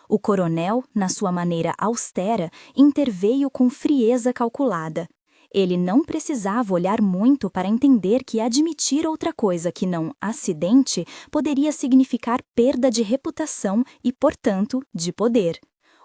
O coronel, na sua maneira austera, interveio com frieza calculada. Ele não precisava olhar muito para entender que admitir outra coisa que não acidente poderia significar perda de reputação e, portanto, de poder.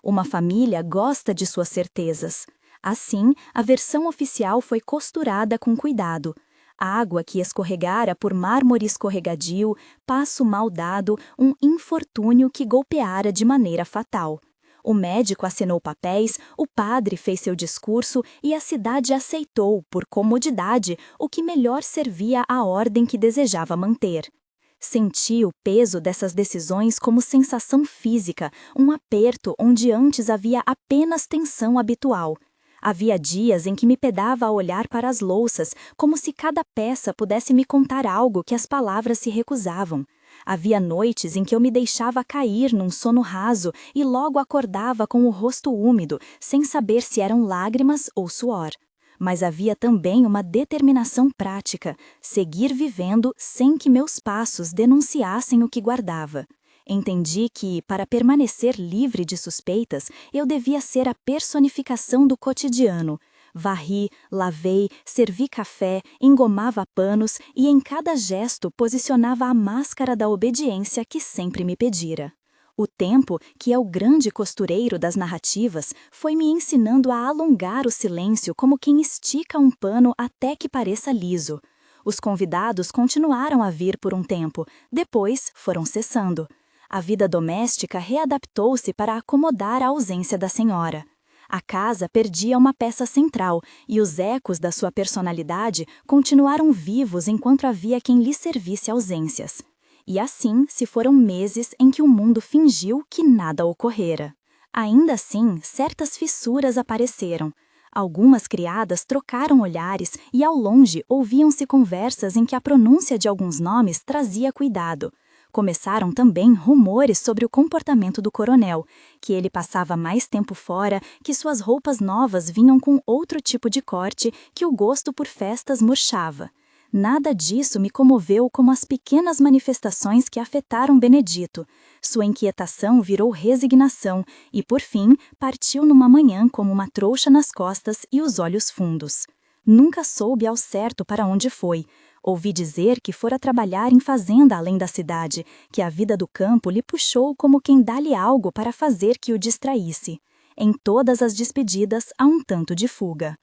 Uma família gosta de suas certezas. Assim, a versão oficial foi costurada com cuidado. Água que escorregara por mármore escorregadio, passo mal dado, um infortúnio que golpeara de maneira fatal. O médico assinou papéis, o padre fez seu discurso e a cidade aceitou, por comodidade, o que melhor servia à ordem que desejava manter. Senti o peso dessas decisões como sensação física, um aperto onde antes havia apenas tensão habitual. Havia dias em que me pedava a olhar para as louças, como se cada peça pudesse me contar algo que as palavras se recusavam. Havia noites em que eu me deixava cair num sono raso e logo acordava com o rosto úmido, sem saber se eram lágrimas ou suor. Mas havia também uma determinação prática, seguir vivendo sem que meus passos denunciassem o que guardava. Entendi que, para permanecer livre de suspeitas, eu devia ser a personificação do cotidiano. Varri, lavei, servi café, engomava panos e em cada gesto posicionava a máscara da obediência que sempre me pedira. O tempo, que é o grande costureiro das narrativas, foi me ensinando a alongar o silêncio como quem estica um pano até que pareça liso. Os convidados continuaram a vir por um tempo, depois foram cessando. A vida doméstica readaptou-se para acomodar a ausência da senhora. A casa perdia uma peça central e os ecos da sua personalidade continuaram vivos enquanto havia quem lhe servisse ausências. E assim se foram meses em que o mundo fingiu que nada ocorrera. Ainda assim, certas fissuras apareceram. Algumas criadas trocaram olhares e ao longe ouviam-se conversas em que a pronúncia de alguns nomes trazia cuidado. Começaram também rumores sobre o comportamento do coronel, que ele passava mais tempo fora, que suas roupas novas vinham com outro tipo de corte, que o gosto por festas murchava. Nada disso me comoveu como as pequenas manifestações que afetaram Benedito. Sua inquietação virou resignação e, por fim, partiu numa manhã como uma trouxa nas costas e os olhos fundos. Nunca soube ao certo para onde foi. Ouvi dizer que fora trabalhar em fazenda além da cidade, que a vida do campo lhe puxou como quem dá-lhe algo para fazer que o distraísse. Em todas as despedidas há um tanto de fuga.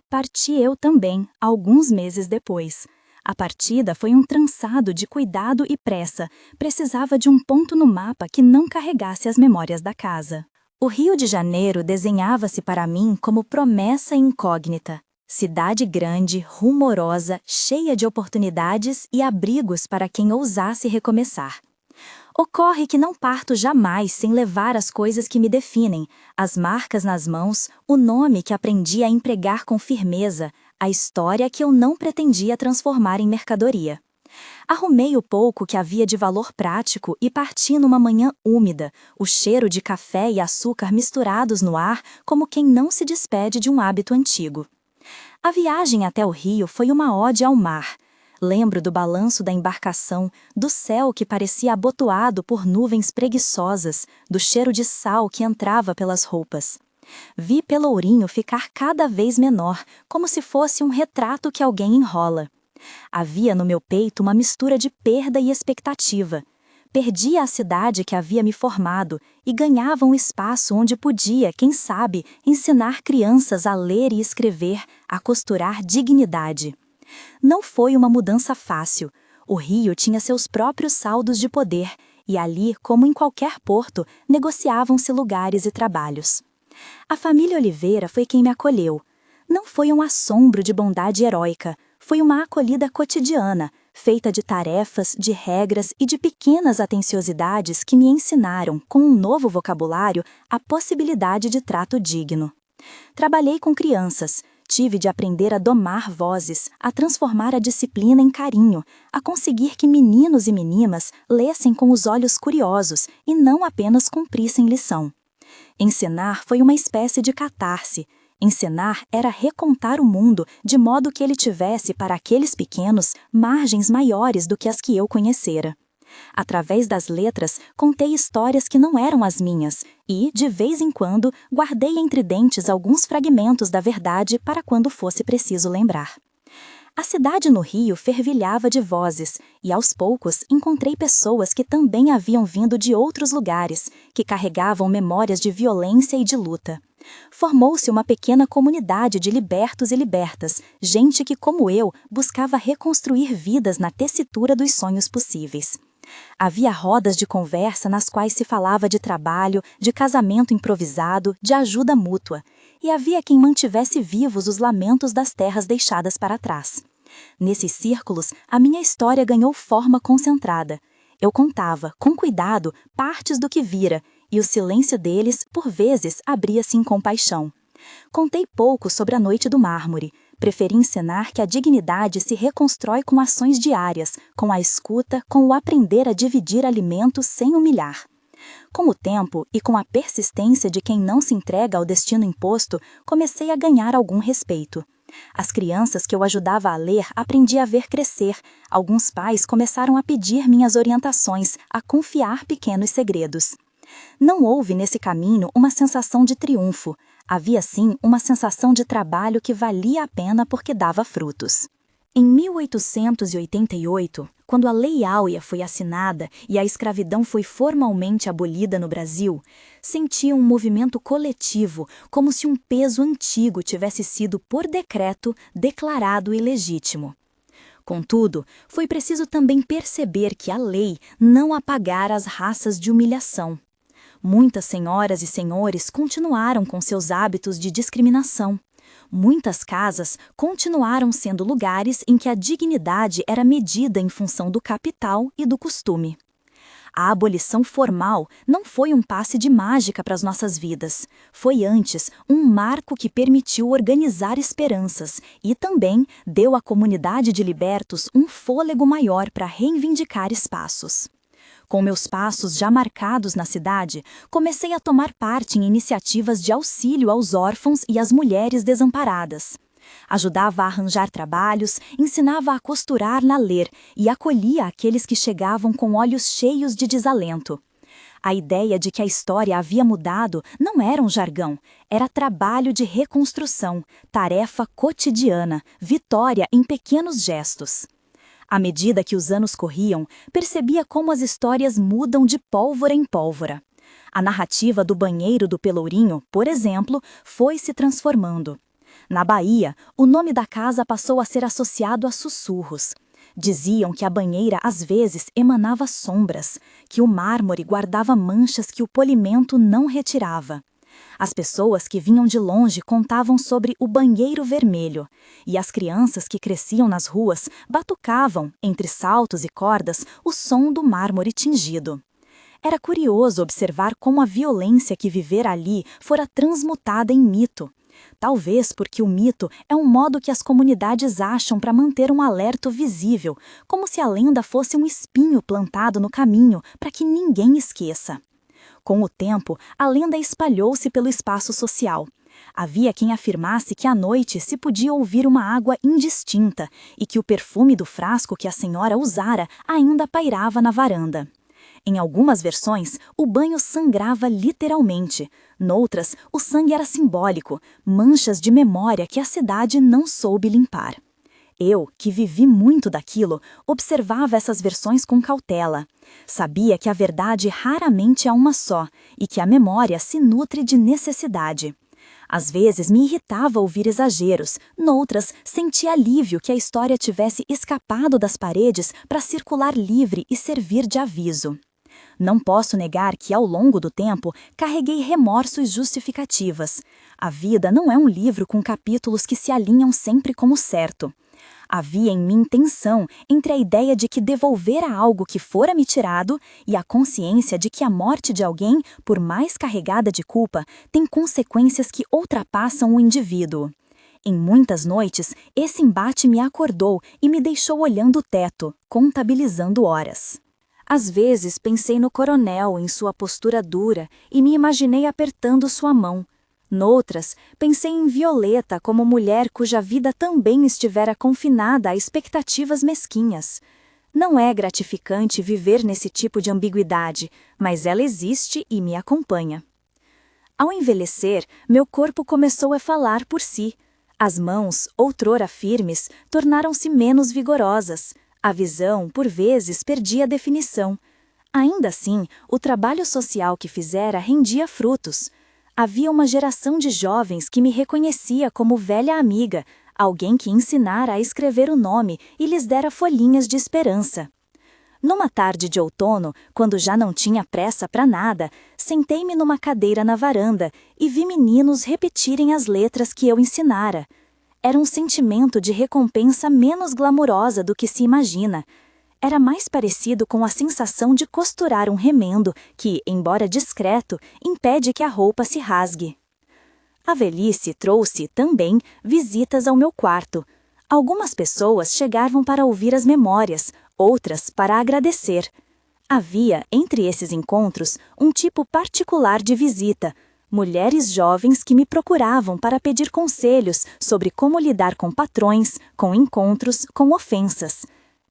Parti eu também, alguns meses depois. A partida foi um trançado de cuidado e pressa, precisava de um ponto no mapa que não carregasse as memórias da casa. O Rio de Janeiro desenhava-se para mim como promessa incógnita. Cidade grande, rumorosa, cheia de oportunidades e abrigos para quem ousasse recomeçar. Ocorre que não parto jamais sem levar as coisas que me definem, as marcas nas mãos, o nome que aprendi a empregar com firmeza, a história que eu não pretendia transformar em mercadoria. Arrumei o pouco que havia de valor prático e parti numa manhã úmida, o cheiro de café e açúcar misturados no ar como quem não se despede de um hábito antigo. A viagem até o Rio foi uma ode ao mar. Lembro do balanço da embarcação, do céu que parecia abotoado por nuvens preguiçosas, do cheiro de sal que entrava pelas roupas. Vi Pelourinho ficar cada vez menor, como se fosse um retrato que alguém enrola. Havia no meu peito uma mistura de perda e expectativa. Perdia a cidade que havia me formado e ganhava um espaço onde podia, quem sabe, ensinar crianças a ler e escrever, a costurar dignidade. Não foi uma mudança fácil. O Rio tinha seus próprios saldos de poder, e ali, como em qualquer porto, negociavam-se lugares e trabalhos. A família Oliveira foi quem me acolheu. Não foi um assombro de bondade heróica, foi uma acolhida cotidiana, feita de tarefas, de regras e de pequenas atenciosidades que me ensinaram, com um novo vocabulário, a possibilidade de trato digno. Trabalhei com crianças. Tive de aprender a domar vozes, a transformar a disciplina em carinho, a conseguir que meninos e meninas lessem com os olhos curiosos e não apenas cumprissem lição. Ensinar foi uma espécie de catarse. Ensinar era recontar o mundo de modo que ele tivesse, para aqueles pequenos, margens maiores do que as que eu conhecera. Através das letras, contei histórias que não eram as minhas e, de vez em quando, guardei entre dentes alguns fragmentos da verdade para quando fosse preciso lembrar. A cidade no Rio fervilhava de vozes e, aos poucos, encontrei pessoas que também haviam vindo de outros lugares, que carregavam memórias de violência e de luta. Formou-se uma pequena comunidade de libertos e libertas, gente que, como eu, buscava reconstruir vidas na tessitura dos sonhos possíveis. Havia rodas de conversa nas quais se falava de trabalho, de casamento improvisado, de ajuda mútua, e havia quem mantivesse vivos os lamentos das terras deixadas para trás. Nesses círculos, a minha história ganhou forma concentrada. Eu contava, com cuidado, partes do que vira, e o silêncio deles, por vezes, abria-se em compaixão. Contei pouco sobre a noite do mármore. Preferi ensinar que a dignidade se reconstrói com ações diárias, com a escuta, com o aprender a dividir alimentos sem humilhar. Com o tempo e com a persistência de quem não se entrega ao destino imposto, comecei a ganhar algum respeito. As crianças que eu ajudava a ler aprendi a ver crescer. Alguns pais começaram a pedir minhas orientações, a confiar pequenos segredos. Não houve nesse caminho uma sensação de triunfo. Havia sim uma sensação de trabalho que valia a pena porque dava frutos. Em 1888, quando a Lei Áurea foi assinada e a escravidão foi formalmente abolida no Brasil, senti um movimento coletivo, como se um peso antigo tivesse sido, por decreto, declarado ilegítimo. Contudo, foi preciso também perceber que a lei não apagara as raças de humilhação. Muitas senhoras e senhores continuaram com seus hábitos de discriminação. Muitas casas continuaram sendo lugares em que a dignidade era medida em função do capital e do costume. A abolição formal não foi um passe de mágica para as nossas vidas. Foi antes um marco que permitiu organizar esperanças e também deu à comunidade de libertos um fôlego maior para reivindicar espaços. Com meus passos já marcados na cidade, comecei a tomar parte em iniciativas de auxílio aos órfãos e às mulheres desamparadas. Ajudava a arranjar trabalhos, ensinava a costurar e a ler e acolhia aqueles que chegavam com olhos cheios de desalento. A ideia de que a história havia mudado não era um jargão, era trabalho de reconstrução, tarefa cotidiana, vitória em pequenos gestos. À medida que os anos corriam, percebia como as histórias mudam de pólvora em pólvora. A narrativa do banheiro do Pelourinho, por exemplo, foi se transformando. Na Bahia, o nome da casa passou a ser associado a sussurros. Diziam que a banheira às vezes emanava sombras, que o mármore guardava manchas que o polimento não retirava. As pessoas que vinham de longe contavam sobre o banheiro vermelho, e as crianças que cresciam nas ruas batucavam, entre saltos e cordas, o som do mármore tingido. Era curioso observar como a violência que vivera ali fora transmutada em mito. Talvez porque o mito é um modo que as comunidades acham para manter um alerta visível, como se a lenda fosse um espinho plantado no caminho para que ninguém esqueça. Com o tempo, a lenda espalhou-se pelo espaço social. Havia quem afirmasse que à noite se podia ouvir uma água indistinta e que o perfume do frasco que a senhora usara ainda pairava na varanda. Em algumas versões, o banho sangrava literalmente. Noutras, o sangue era simbólico, manchas de memória que a cidade não soube limpar. Eu, que vivi muito daquilo, observava essas versões com cautela. Sabia que a verdade raramente é uma só e que a memória se nutre de necessidade. Às vezes me irritava ouvir exageros, noutras sentia alívio que a história tivesse escapado das paredes para circular livre e servir de aviso. Não posso negar que, ao longo do tempo, carreguei remorso e justificativas. A vida não é um livro com capítulos que se alinham sempre como certo. Havia em mim tensão entre a ideia de que devolvera algo que fora me tirado e a consciência de que a morte de alguém, por mais carregada de culpa, tem consequências que ultrapassam o indivíduo. Em muitas noites, esse embate me acordou e me deixou olhando o teto, contabilizando horas. Às vezes pensei no coronel em sua postura dura e me imaginei apertando sua mão. Noutras, pensei em Violeta como mulher cuja vida também estivera confinada a expectativas mesquinhas. Não é gratificante viver nesse tipo de ambiguidade, mas ela existe e me acompanha. Ao envelhecer, meu corpo começou a falar por si. As mãos, outrora firmes, tornaram-se menos vigorosas. A visão, por vezes, perdia a definição. Ainda assim, o trabalho social que fizera rendia frutos. Havia uma geração de jovens que me reconhecia como velha amiga, alguém que ensinara a escrever o nome e lhes dera folhinhas de esperança. Numa tarde de outono, quando já não tinha pressa para nada, sentei-me numa cadeira na varanda e vi meninos repetirem as letras que eu ensinara. Era um sentimento de recompensa menos glamurosa do que se imagina. Era mais parecido com a sensação de costurar um remendo que, embora discreto, impede que a roupa se rasgue. A velhice trouxe, também, visitas ao meu quarto. Algumas pessoas chegavam para ouvir as memórias, outras para agradecer. Havia, entre esses encontros, um tipo particular de visita, mulheres jovens que me procuravam para pedir conselhos sobre como lidar com patrões, com encontros, com ofensas.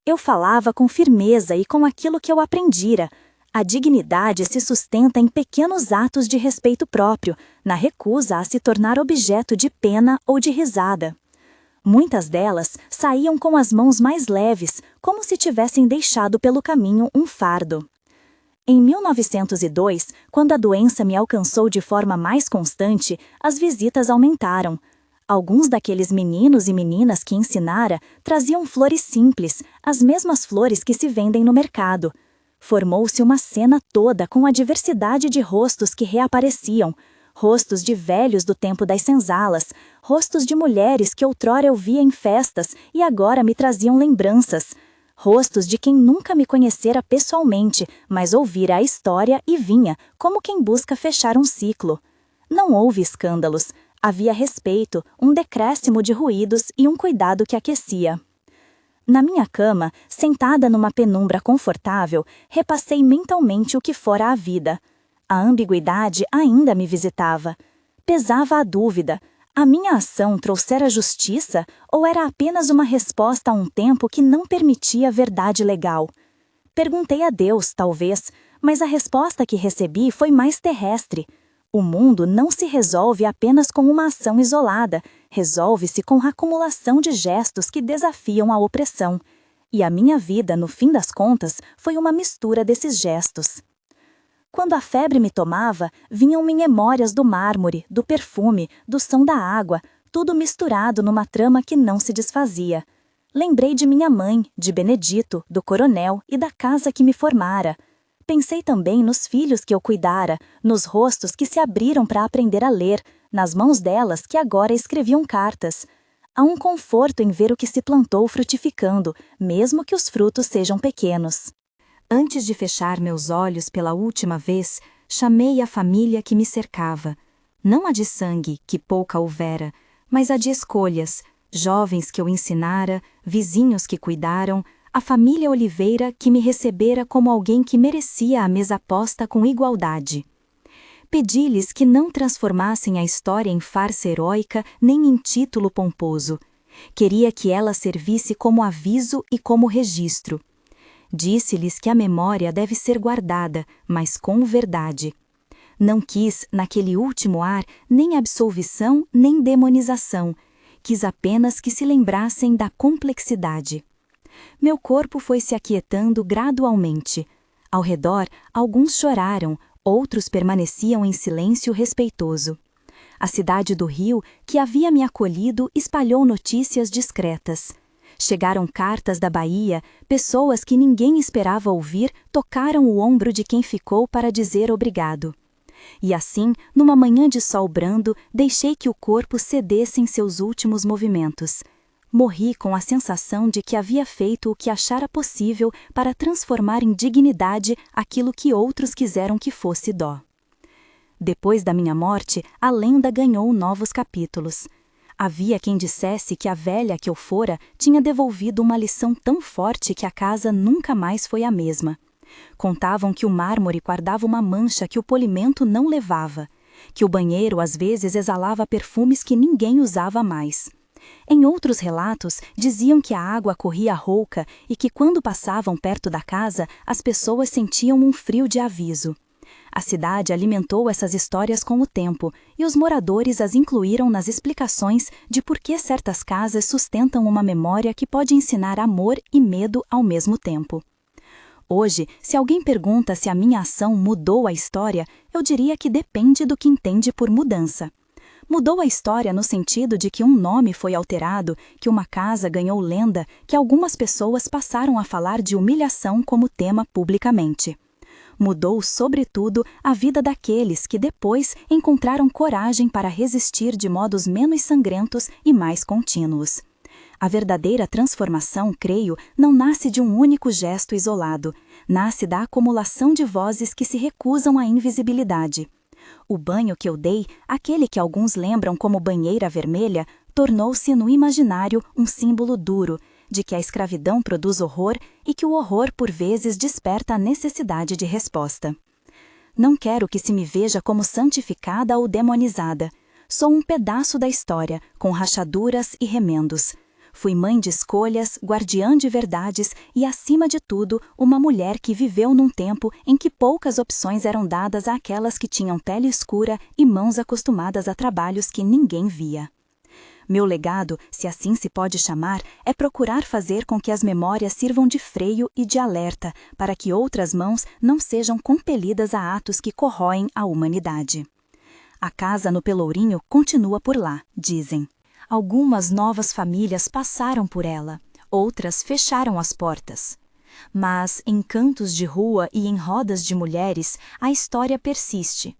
Eu falava com firmeza e com aquilo que eu aprendira. A dignidade se sustenta em pequenos atos de respeito próprio, na recusa a se tornar objeto de pena ou de risada. Muitas delas saíam com as mãos mais leves, como se tivessem deixado pelo caminho um fardo. Em 1902, quando a doença me alcançou de forma mais constante, as visitas aumentaram. Alguns daqueles meninos e meninas que ensinara traziam flores simples, as mesmas flores que se vendem no mercado. Formou-se uma cena toda com a diversidade de rostos que reapareciam, rostos de velhos do tempo das senzalas, rostos de mulheres que outrora eu via em festas e agora me traziam lembranças, rostos de quem nunca me conhecera pessoalmente, mas ouvira a história e vinha, como quem busca fechar um ciclo. Não houve escândalos, havia respeito, um decréscimo de ruídos e um cuidado que aquecia. Na minha cama, sentada numa penumbra confortável, repassei mentalmente o que fora a vida. A ambiguidade ainda me visitava. Pesava a dúvida: a minha ação trouxera justiça ou era apenas uma resposta a um tempo que não permitia verdade legal? Perguntei a Deus, talvez, mas a resposta que recebi foi mais terrestre. O mundo não se resolve apenas com uma ação isolada, resolve-se com a acumulação de gestos que desafiam a opressão. E a minha vida, no fim das contas, foi uma mistura desses gestos. Quando a febre me tomava, vinham-me memórias do mármore, do perfume, do som da água, tudo misturado numa trama que não se desfazia. Lembrei de minha mãe, de Benedito, do coronel e da casa que me formara. Pensei também nos filhos que eu cuidara, nos rostos que se abriram para aprender a ler, nas mãos delas que agora escreviam cartas. Há um conforto em ver o que se plantou frutificando, mesmo que os frutos sejam pequenos. Antes de fechar meus olhos pela última vez, chamei a família que me cercava. Não a de sangue, que pouca houvera, mas a de escolhas, jovens que eu ensinara, vizinhos que cuidaram, a família Oliveira que me recebera como alguém que merecia a mesa posta com igualdade. Pedi-lhes que não transformassem a história em farsa heróica nem em título pomposo. Queria que ela servisse como aviso e como registro. Disse-lhes que a memória deve ser guardada, mas com verdade. Não quis, naquele último ar, nem absolvição nem demonização. Quis apenas que se lembrassem da complexidade. Meu corpo foi se aquietando gradualmente. Ao redor, alguns choraram, outros permaneciam em silêncio respeitoso. A cidade do Rio, que havia me acolhido, espalhou notícias discretas. Chegaram cartas da Bahia, pessoas que ninguém esperava ouvir tocaram o ombro de quem ficou para dizer obrigado. E assim, numa manhã de sol brando, deixei que o corpo cedesse em seus últimos movimentos. Morri com a sensação de que havia feito o que achara possível para transformar em dignidade aquilo que outros quiseram que fosse dó. Depois da minha morte, a lenda ganhou novos capítulos. Havia quem dissesse que a velha que eu fora tinha devolvido uma lição tão forte que a casa nunca mais foi a mesma. Contavam que o mármore guardava uma mancha que o polimento não levava, que o banheiro às vezes exalava perfumes que ninguém usava mais. Em outros relatos, diziam que a água corria rouca e que quando passavam perto da casa, as pessoas sentiam um frio de aviso. A cidade alimentou essas histórias com o tempo, e os moradores as incluíram nas explicações de por que certas casas sustentam uma memória que pode ensinar amor e medo ao mesmo tempo. Hoje, se alguém pergunta se a minha ação mudou a história, eu diria que depende do que entende por mudança. Mudou a história no sentido de que um nome foi alterado, que uma casa ganhou lenda, que algumas pessoas passaram a falar de humilhação como tema publicamente. Mudou, sobretudo, a vida daqueles que depois encontraram coragem para resistir de modos menos sangrentos e mais contínuos. A verdadeira transformação, creio, não nasce de um único gesto isolado, nasce da acumulação de vozes que se recusam à invisibilidade. O banho que eu dei, aquele que alguns lembram como banheira vermelha, tornou-se no imaginário um símbolo duro, de que a escravidão produz horror e que o horror por vezes desperta a necessidade de resposta. Não quero que se me veja como santificada ou demonizada. Sou um pedaço da história, com rachaduras e remendos. Fui mãe de escolhas, guardiã de verdades e, acima de tudo, uma mulher que viveu num tempo em que poucas opções eram dadas àquelas que tinham pele escura e mãos acostumadas a trabalhos que ninguém via. Meu legado, se assim se pode chamar, é procurar fazer com que as memórias sirvam de freio e de alerta para que outras mãos não sejam compelidas a atos que corroem a humanidade. A casa no Pelourinho continua por lá, dizem. Algumas novas famílias passaram por ela, outras fecharam as portas. Mas, em cantos de rua e em rodas de mulheres, a história persiste.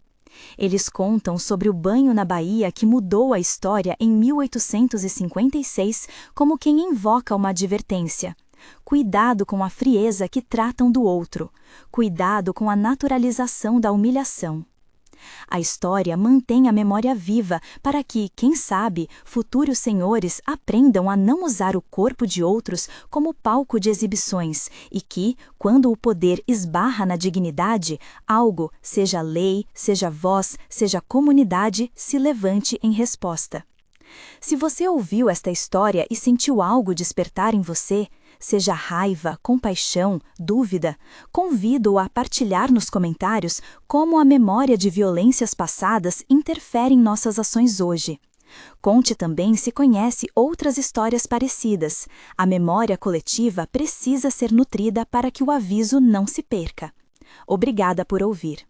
Eles contam sobre o banho na Bahia que mudou a história em 1856 como quem invoca uma advertência. Cuidado com a frieza que tratam do outro. Cuidado com a naturalização da humilhação. A história mantém a memória viva para que, quem sabe, futuros senhores aprendam a não usar o corpo de outros como palco de exibições e que, quando o poder esbarra na dignidade, algo, seja lei, seja voz, seja comunidade, se levante em resposta. Se você ouviu esta história e sentiu algo despertar em você, seja raiva, compaixão, dúvida, convido-o a partilhar nos comentários como a memória de violências passadas interfere em nossas ações hoje. Conte também se conhece outras histórias parecidas. A memória coletiva precisa ser nutrida para que o aviso não se perca. Obrigada por ouvir.